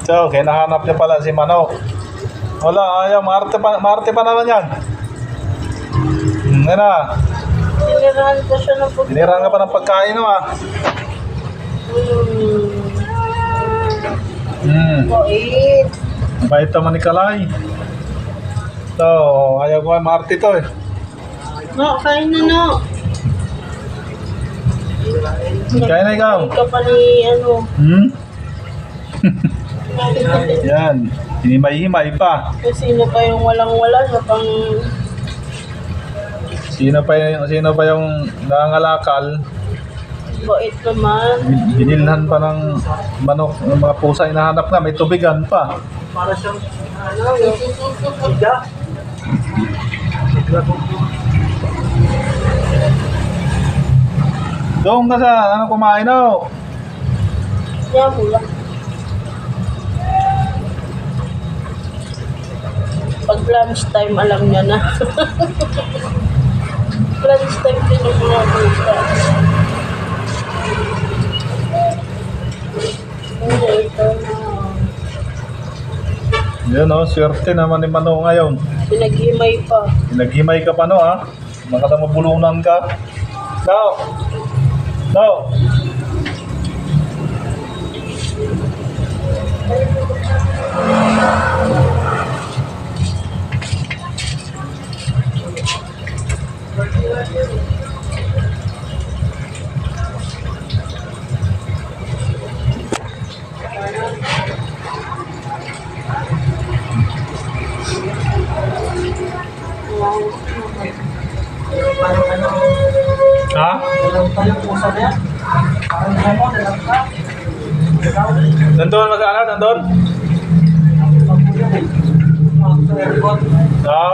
So, kinahanap niya pala si Manok. Wala, ayaw. Marte pa naman yan. Ano na? Tinirahan ko siya ng pagkain. Tinirahan ka pa ng pagkain, no, ah. Wait. Bait naman ni Kalay. So, ayaw ko ay Marte to eh. No, kain na, no. Kaya na ikaw. Kain ka pa ni, ano. Yan. Hinimay-himay pa. Kasi sino pa yung walang-wala sa pang... Sino pa yung nangangalakal? Bait naman. Binilhan pa ng manok, ng mga pusa hinahanap nga, may tubigan pa. Para siyang, ano, higa. Doon ka sa, ano kumain o? Yan, mula. Pag lunch time, alam niya na. Lunch time din yung mga pusa. Ito na. Yan o, swerte naman ni Mano ngayon. Pinaghimay pa. Naghimay ka pa no ha? Baka mabulunan ka. No! No! Parang ano, Ha? dalang pa yung pusa niya. Parang ano, dalang pa. Nandun mag-ano? Nandun? Ha?